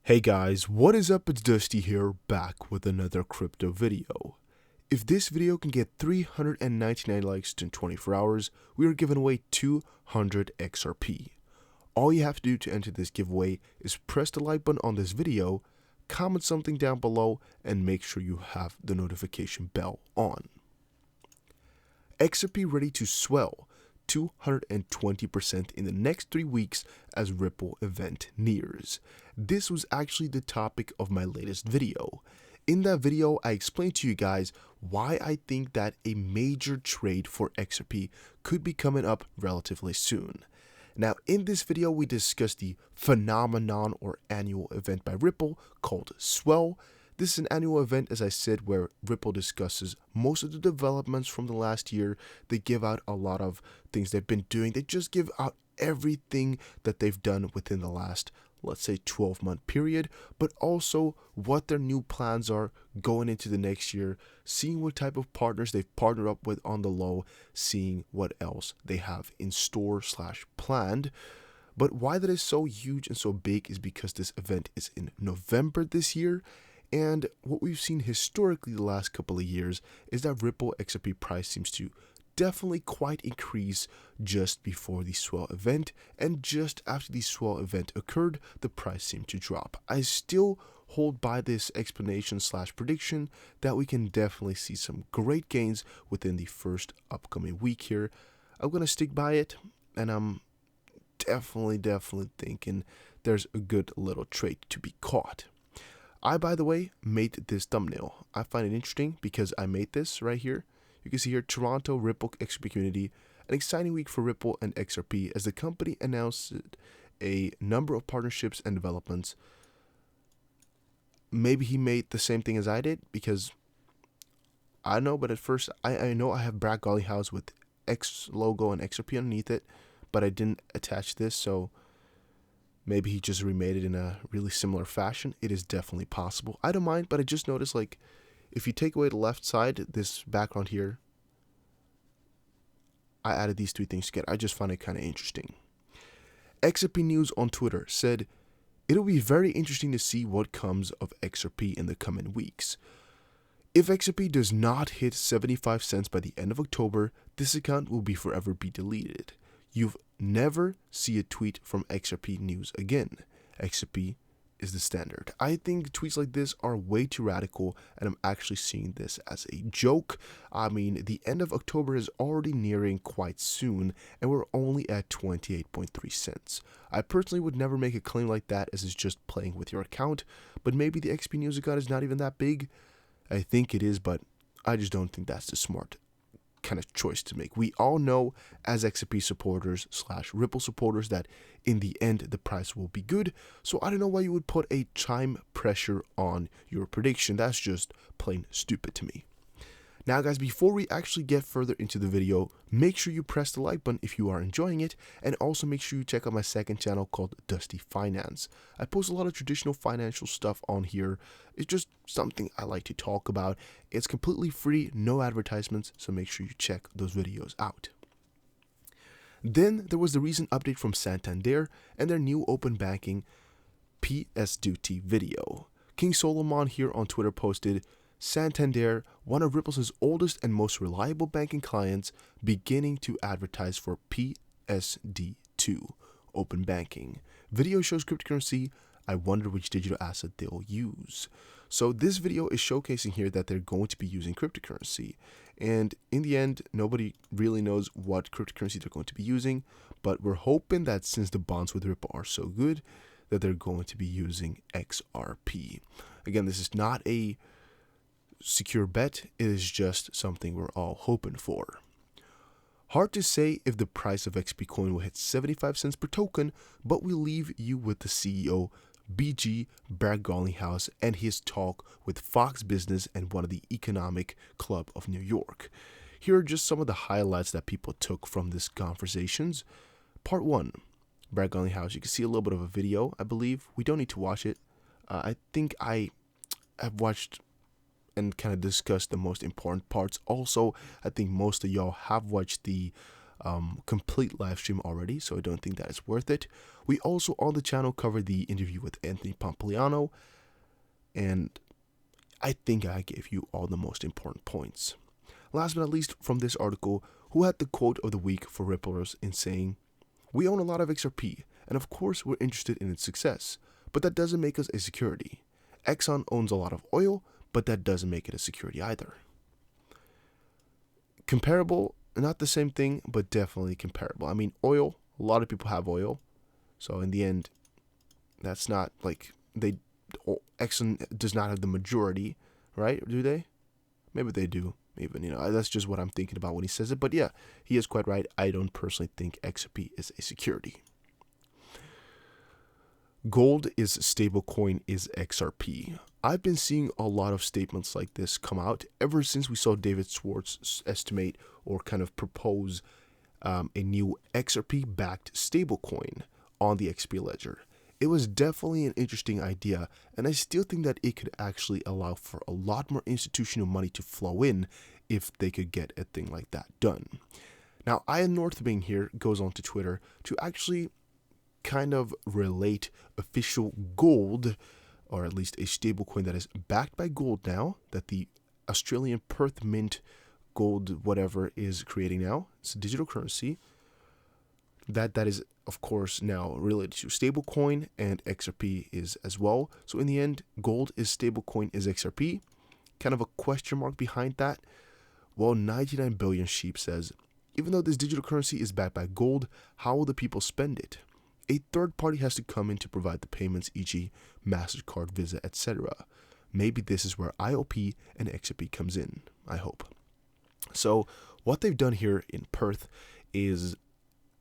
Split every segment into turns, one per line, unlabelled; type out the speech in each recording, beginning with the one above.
Hey guys, what is up? It's Dusty here, back with another crypto video. If this video can get 399 likes in 24 hours, we are giving away 200 XRP. All you have to do to enter this giveaway is press the like button on this video, comment something down below, and make sure you have the notification bell on. XRP ready to swell 220% in the next 3 weeks as Ripple event nears. This was actually the topic of my latest video. In that video, I explained to you guys why I think that a major trade for XRP could be coming up relatively soon. Now, in this video, we discussed the phenomenon or annual event by Ripple called Swell. This is an annual event, as I said, where Ripple discusses most of the developments from the last year. They give out a lot of things they've been doing. They just give out everything that they've done within the last, let's say, 12-month period, but also what their new plans are going into the next year, seeing what type of partners they've partnered up with on the low, seeing what else they have in store / planned. But why that is so huge and so big is because this event is in November this year. And what we've seen historically the last couple of years is that Ripple XRP price seems to definitely quite increase just before the Swell event, and just after the Swell event occurred, the price seemed to drop. I still hold by this explanation / prediction that we can definitely see some great gains within the first upcoming week here. I'm going to stick by it, and I'm definitely thinking there's a good little trade to be caught. I, by the way, made this thumbnail. I find it interesting because I made this right here. You can see here, Toronto Ripple XRP community, an exciting week for Ripple and XRP as the company announced a number of partnerships and developments. Maybe he made the same thing as I did, because I don't know, but at first I know I have Brad House with X logo and XRP underneath it, but I didn't attach this, so maybe he just remade it in a really similar fashion. It is definitely possible. I don't mind, but I just noticed, like, if you take away the left side, this background here, I added these 3 things together. I just found it kind of interesting. XRP News on Twitter said, "It'll be very interesting to see what comes of XRP in the coming weeks. If XRP does not hit 75 cents by the end of October, this account will forever be deleted. You'll never see a tweet from XRP News again. XRP is the standard." I think tweets like this are way too radical, and I'm actually seeing this as a joke. I mean, the end of October is already nearing quite soon, and we're only at 28.3 cents. I personally would never make a claim like that, as it's just playing with your account, but maybe the XP News account is not even that big. I think it is, but I just don't think that's the smart kind of choice to make. We all know as XRP supporters / Ripple supporters that in the end the price will be good, so I don't know why you would put a time pressure on your prediction. That's just plain stupid to me. Now guys, before we actually get further into the video, make sure you press the like button if you are enjoying it, and also make sure you check out my second channel called Dusty Finance. I post a lot of traditional financial stuff on here. It's just something I like to talk about. It's completely free, no advertisements, so make sure you check those videos out. Then there was the recent update from Santander and their new open banking PS Duty video. King Solomon here on Twitter posted, "Santander, one of Ripple's oldest and most reliable banking clients, beginning to advertise for PSD2 open banking. Video shows cryptocurrency. I wonder which digital asset they'll use." So this video is showcasing here that they're going to be using cryptocurrency. And in the end, nobody really knows what cryptocurrency they're going to be using, but we're hoping that since the bonds with Ripple are so good, that they're going to be using XRP. Again, this is not a secure bet, it is just something we're all hoping for. Hard to say if the price of XP coin will hit 75 cents per token, but we leave you with the CEO BG Brad House and his talk with Fox Business and one of the Economic Club of New York. Here are just some of the highlights that people took from this conversations. Part 1, Brad House. You can see a little bit of a video, I believe. We don't need to watch it. I think I have watched and kind of discuss the most important parts. Also, I think most of y'all have watched the complete live stream already, so I don't think that is worth it. We also on the channel covered the interview with Anthony Pompliano, and I think I gave you all the most important points. Last but not least, from this article, who had the quote of the week for Ripplers in saying, "We own a lot of XRP, and of course we're interested in its success, but that doesn't make us a security. Exxon owns a lot of oil, but that doesn't make it a security either." Comparable, not the same thing, but definitely comparable. I mean, oil, a lot of people have oil, so in the end, that's not like Exxon does not have the majority, right? Do they? Maybe they do. Even, that's just what I'm thinking about when he says it. But yeah, he is quite right. I don't personally think XRP is a security. Gold is stablecoin is XRP. I've been seeing a lot of statements like this come out ever since we saw David Schwartz estimate or kind of propose a new XRP-backed stablecoin on the XRP ledger. It was definitely an interesting idea, and I still think that it could actually allow for a lot more institutional money to flow in if they could get a thing like that done. Now, Ian Northbing here goes on to Twitter to actually kind of relate official gold, or at least a stablecoin that is backed by gold now, that the Australian Perth Mint gold whatever is creating now. It's a digital currency. That is, of course, now related to stablecoin, and XRP is as well. So in the end, gold is stablecoin is XRP. Kind of a question mark behind that. Well, 99 billion sheep says, even though this digital currency is backed by gold, how will the people spend it? A third party has to come in to provide the payments, e.g. MasterCard, Visa, etc. Maybe this is where IOP and XRP comes in, I hope. So what they've done here in Perth is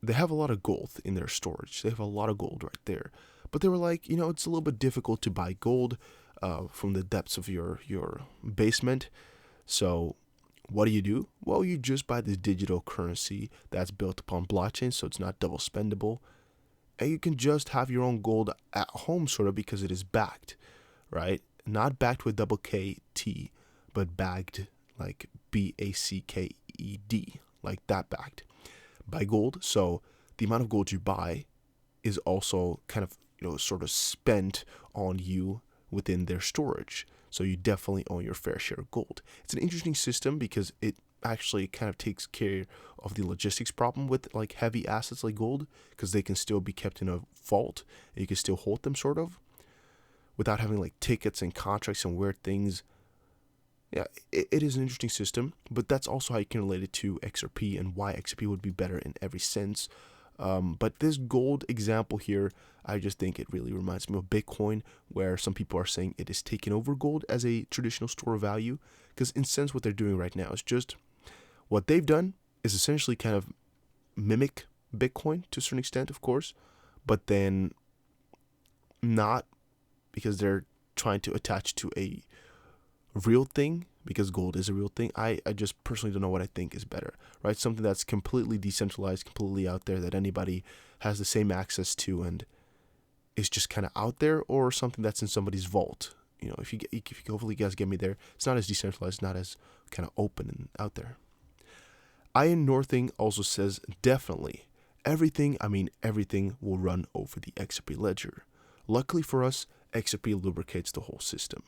they have a lot of gold in their storage. They have a lot of gold right there. But they were like, it's a little bit difficult to buy gold from the depths of your basement. So what do? Well, you just buy this digital currency that's built upon blockchain, so it's not double spendable. And you can just have your own gold at home, sort of, because it is backed, right? Not backed with double KT, but bagged like BACKED, like that, backed by gold. So the amount of gold you buy is also kind of, sort of spent on you within their storage. So you definitely own your fair share of gold. It's an interesting system because it actually kind of takes care of the logistics problem with like heavy assets like gold, because they can still be kept in a vault and you can still hold them, sort of, without having like tickets and contracts and weird things. Yeah, it is an interesting system, but that's also how you can relate it to XRP and why XRP would be better in every sense. But this gold example here, I just think it really reminds me of Bitcoin, where some people are saying it is taking over gold as a traditional store of value, because in a sense what they're doing right now is just, what they've done is essentially kind of mimic Bitcoin to a certain extent, of course, but then not, because they're trying to attach to a real thing, because gold is a real thing. I just personally don't know what I think is better, right? Something that's completely decentralized, completely out there, that anybody has the same access to and is just kind of out there, or something that's in somebody's vault. If you hopefully you guys get me there, it's not as decentralized, not as kind of open and out there. Ian Northing also says, definitely, everything will run over the XRP ledger. Luckily for us, XRP lubricates the whole system.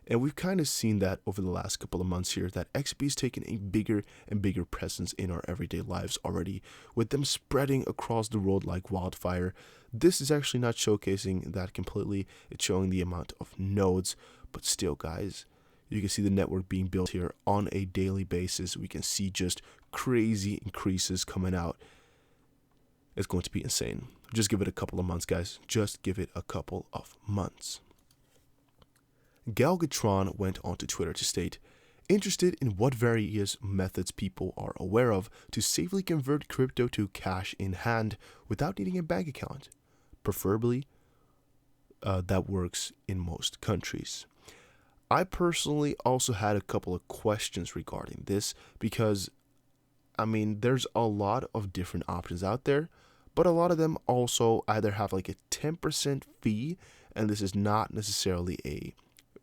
And we've kind of seen that over the last couple of months here, that XRP is taking a bigger and bigger presence in our everyday lives already, with them spreading across the world like wildfire. This is actually not showcasing that completely. It's showing the amount of nodes, but still, guys, you can see the network being built here on a daily basis. We can see just crazy increases coming out. It's going to be insane. Just give it a couple of months, guys. Just give it a couple of months. Galgatron went onto Twitter to state, interested in what various methods people are aware of to safely convert crypto to cash in hand without needing a bank account. Preferably, that works in most countries. I personally also had a couple of questions regarding this, because, there's a lot of different options out there, but a lot of them also either have like a 10% fee, and this is not necessarily a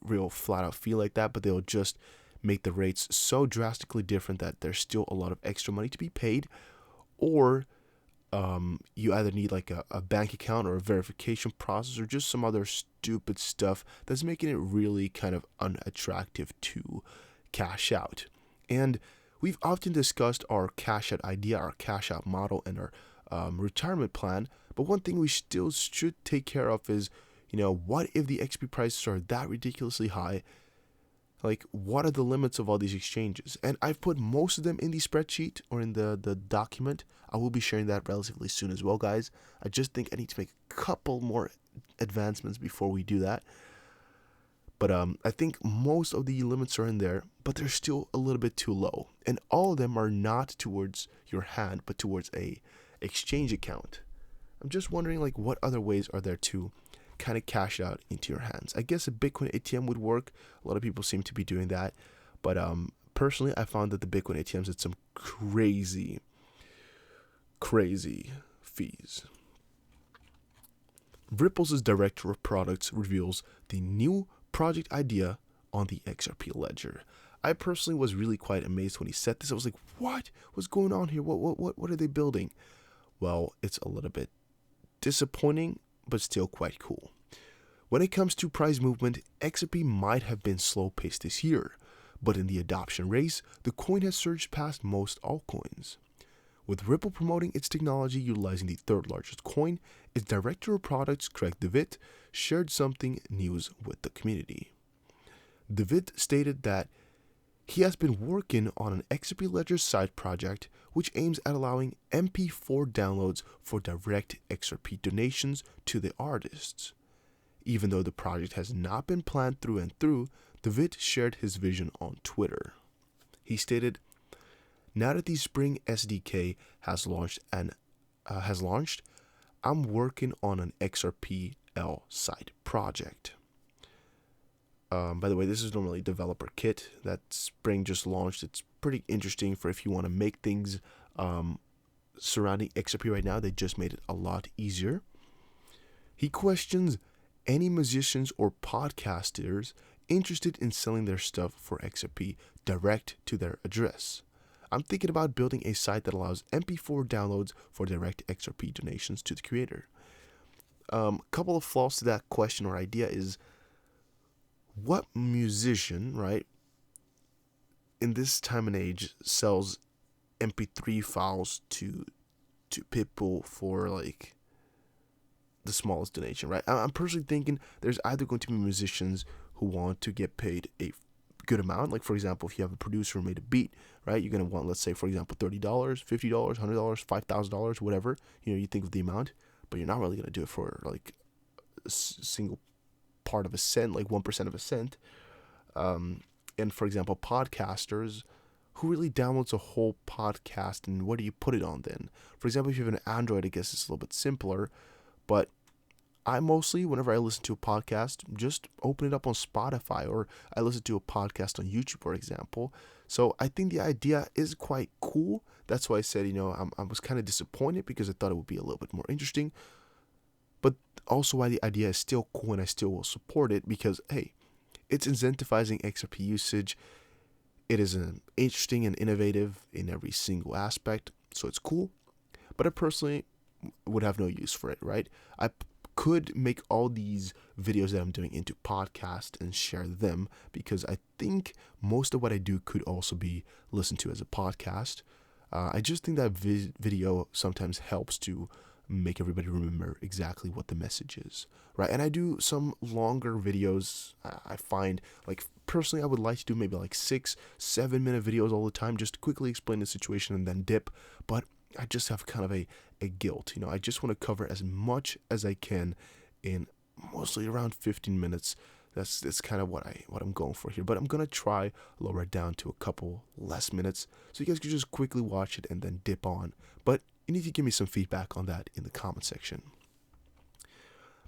real flat out fee like that, but they'll just make the rates so drastically different that there's still a lot of extra money to be paid, or you either need like a bank account or a verification process or just some other stupid stuff that's making it really kind of unattractive to cash out. And we've often discussed our cash out idea, our cash out model, and our retirement plan. But one thing we still should take care of is, what if the XP prices are that ridiculously high? Like, what are the limits of all these exchanges? And I've put most of them in the spreadsheet or in the document. I will be sharing that relatively soon as well, guys. I just think I need to make a couple more advancements before we do that. But I think most of the limits are in there, but they're still a little bit too low. And all of them are not towards your hand, but towards a exchange account. I'm just wondering, like, what other ways are there to kind of cash out into your hands? I guess a Bitcoin ATM would work. A lot of people seem to be doing that. But personally, I found that the Bitcoin ATMs had some crazy fees. Ripple's director of products reveals the new project idea on the XRP ledger. I personally was really quite amazed when he said this. I was like, what? What's going on here? What are they building? Well, it's a little bit disappointing, but still quite cool. When it comes to price movement, XRP might have been slow-paced this year, but in the adoption race, the coin has surged past most altcoins. With Ripple promoting its technology utilizing the third largest coin, its director of products, Craig DeWitt, shared something news with the community. DeWitt stated that he has been working on an XRP Ledger side project which aims at allowing MP4 downloads for direct XRP donations to the artists. Even though the project has not been planned through and through, DeWitt shared his vision on Twitter. He stated, "Now that the Spring SDK has launched, I'm working on an XRPL side project." By the way, this is normally a developer kit that Spring just launched. It's pretty interesting for if you want to make things surrounding XRP right now. They just made it a lot easier. He questions any musicians or podcasters interested in selling their stuff for XRP direct to their address. I'm thinking about building a site that allows MP4 downloads for direct XRP donations to the creator. Couple of flaws to that question or idea is, what musician, right, in this time and age sells MP3 files to people for like the smallest donation, right? I'm personally thinking there's either going to be musicians who want to get paid a good amount. Like, for example, if you have a producer who made a beat, right, you're going to want, let's say, for example, $30, $50, $100, $5,000, whatever. You think of the amount, but you're not really going to do it for like a single part of a cent, like 1% of a cent. And for example, podcasters, who really downloads a whole podcast, and what do you put it on then? For example, if you have an Android, I guess it's a little bit simpler, but I mostly, whenever I listen to a podcast, just open it up on Spotify, or I listen to a podcast on YouTube, for example. So I think the idea is quite cool. That's why I said, I was kind of disappointed because I thought it would be a little bit more interesting. But also why the idea is still cool and I still will support it because, hey, it's incentivizing XRP usage. It is interesting and innovative in every single aspect, so it's cool. But I personally would have no use for it, right? I could make all these videos that I'm doing into podcast and share them because I think most of what I do could also be listened to as a podcast. I just think that video sometimes helps to make everybody remember exactly what the message is, right? And I do some longer videos. I find, like, personally, I would like to do maybe like 6-7 minute videos all the time, just to quickly explain the situation and then dip. But I just have kind of a guilt, I just want to cover as much as I can in mostly around 15 minutes. That's kind of what I'm going for here. But I'm gonna try lower it down to a couple less minutes so you guys can just quickly watch it and then dip on. But you need to give me some feedback on that in the comment section.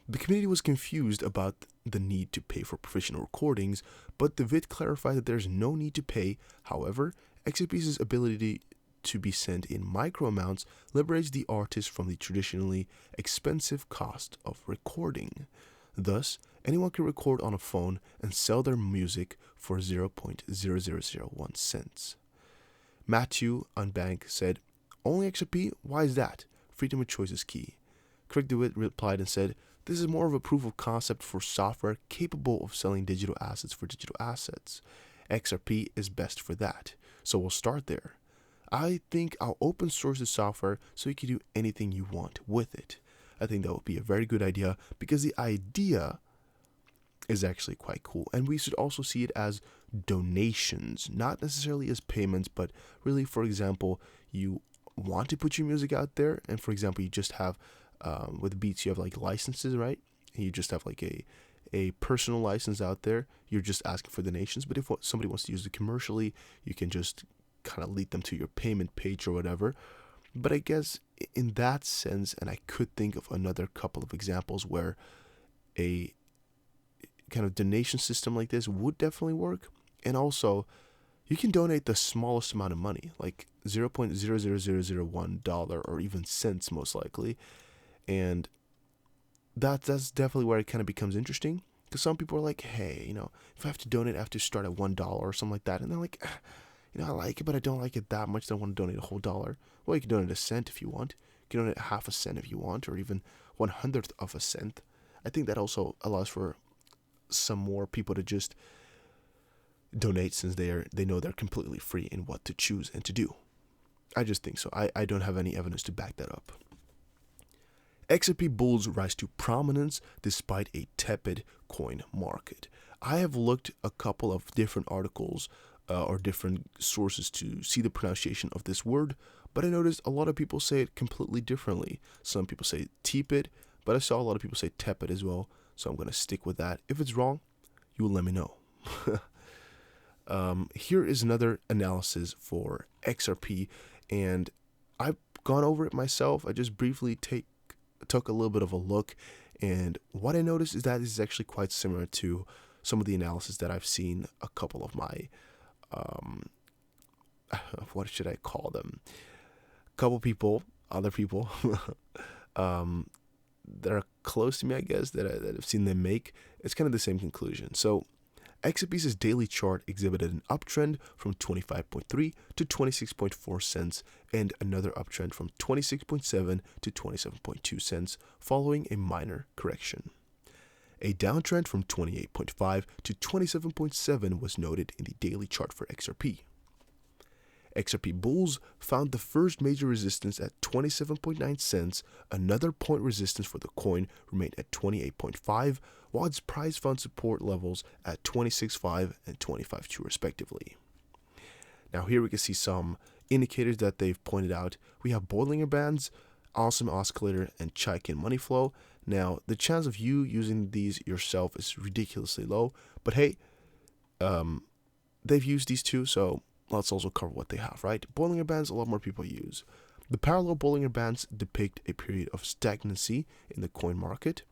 The community was confused about the need to pay for professional recordings, but DeWitt clarified that there's no need to pay. However, XRP's ability to be sent in micro amounts liberates the artist from the traditionally expensive cost of recording. Thus, anyone can record on a phone and sell their music for 0.0001 cents. Matthew Unbank said, Only XRP? Why is that? Freedom of choice is key. Craig DeWitt replied and said, this is more of a proof of concept for software capable of selling digital assets for digital assets. XRP is best for that. So we'll start there. I think I'll open source the software so you can do anything you want with it. I think that would be a very good idea because the idea is actually quite cool. And we should also see it as donations, not necessarily as payments, but really, for example, you want to put your music out there. And for example, you just have, with Beats, you have like licenses, right? And you just have like a personal license out there. You're just asking for donations. But if somebody wants to use it commercially, you can just kind of lead them to your payment page or whatever. But I guess in that sense, and I could think of another couple of examples where a kind of donation system like this would definitely work. And also, you can donate the smallest amount of money, like $0.00001 or even cents most likely. And that's definitely where it kind of becomes interesting. Because some people are like, hey, if I have to donate, I have to start at $1 or something like that. And they're like, I like it, but I don't like it that much. I don't want to donate a whole dollar. Well, you can donate a cent if you want. You can donate half a cent if you want, or even 1/100th of a cent. I think that also allows for some more people to just donate since they know they're completely free in what to choose and to do. I just think so. I don't have any evidence to back that up. XRP bulls rise to prominence despite a tepid coin market. I have looked a couple of different articles or different sources to see the pronunciation of this word, but I noticed a lot of people say it completely differently. Some people say tepid, but I saw a lot of people say tepid as well, so I'm going to stick with that. If it's wrong, you will let me know. Here is another analysis for XRP, and I've gone over it myself. I just briefly took a little bit of a look, and what I noticed is that this is actually quite similar to some of the analysis that I've seen a couple of my what should I call them? Other people that are close to me, I guess, that I've seen them make. It's kind of the same conclusion. So XRP's daily chart exhibited an uptrend from 25.3 to 26.4 cents and another uptrend from 26.7 to 27.2 cents following a minor correction. A downtrend from 28.5 to 27.7 was noted in the daily chart for XRP. XRP bulls found the first major resistance at 27.9 cents. Another point resistance for the coin remained at 28.5, while its price found support levels at 26.5 and 25.2 respectively. Now here we can see some indicators that they've pointed out. We have Bollinger Bands, Awesome Oscillator, and Chaikin Money Flow. Now, the chance of you using these yourself is ridiculously low, but hey, they've used these too, so let's also cover what they have, right? Bollinger Bands, a lot more people use. The parallel Bollinger Bands depict a period of stagnancy in the coin market.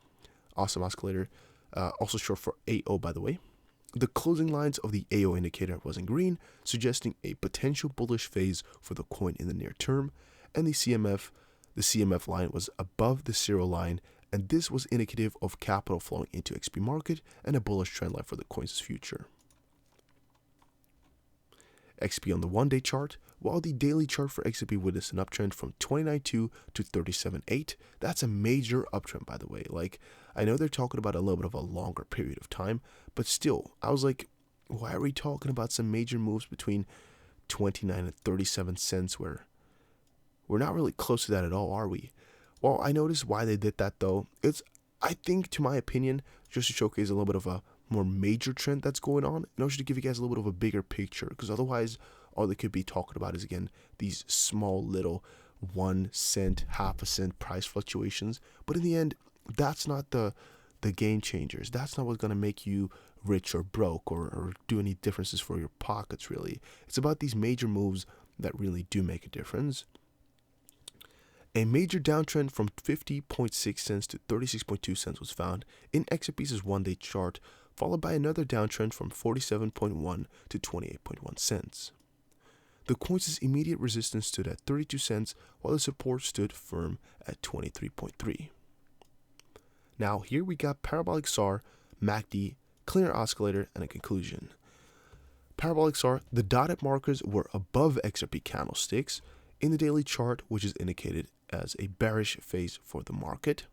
Awesome Oscillator, also short for AO, by the way. The closing lines of the AO indicator was in green, suggesting a potential bullish phase for the coin in the near term, and the CMF line was above the zero line, and this was indicative of capital flowing into XP market and a bullish trend line for the coin's future. XP on the one-day chart, while the daily chart for XRP witnessed an uptrend from 29.2 to 37.8. That's a major uptrend, by the way. Like, I know they're talking about a little bit of a longer period of time, but still, I was like, why are we talking about some major moves between 29 and 37 cents where we're not really close to that at all, are we? Well, I noticed why they did that, though. It's, I think, to my opinion, just to showcase a little bit of a more major trend that's going on, and also to give you guys a little bit of a bigger picture, because otherwise all they could be talking about is, again, these small little 1 cent, half a cent price fluctuations. But in the end, that's not the game changers. That's not what's going to make you rich or broke or do any differences for your pockets, really. It's about these major moves that really do make a difference. A major downtrend from 50.6 cents to 36.2 cents was found in XRP's one-day chart, followed by another downtrend from 47.1 to 28.1 cents. The coin's immediate resistance stood at 32 cents, while the support stood firm at 23.3. Now here we got Parabolic SAR, MACD, Cleaner Oscillator, and a conclusion. Parabolic SAR, the dotted markers were above XRP candlesticks. In the daily chart, which is indicated as a bearish phase for the market,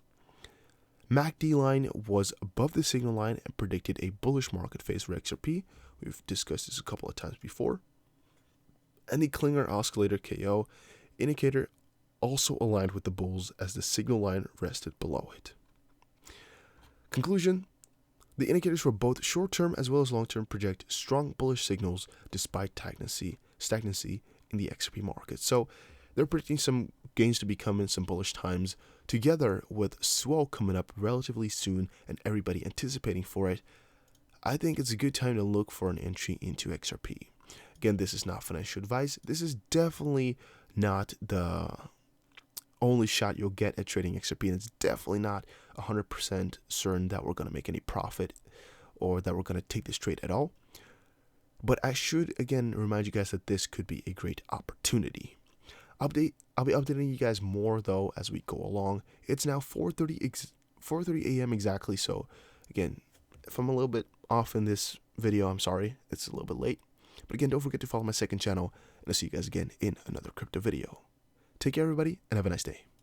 MACD line was above the signal line and predicted a bullish market phase for XRP. We've discussed this a couple of times before. And the Klinger oscillator KO indicator also aligned with the bulls as the signal line rested below it. Conclusion: the indicators for both short-term as well as long-term project strong bullish signals despite stagnancy in the XRP market. So they're predicting some gains to be coming, some bullish times, together with Swell coming up relatively soon and everybody anticipating for it. I think it's a good time to look for an entry into XRP. Again, this is not financial advice. This is definitely not the only shot you'll get at trading XRP, and it's definitely not 100% certain that we're going to make any profit or that we're going to take this trade at all. But I should again remind you guys that this could be a great opportunity. I'll be updating you guys more though as we go along. It's now 4:30 a.m. exactly, so again, if I'm a little bit off in this video, I'm sorry, it's a little bit late. But again, don't forget to follow my second channel, and I'll see you guys again in another crypto video. Take care, everybody, and have a nice day.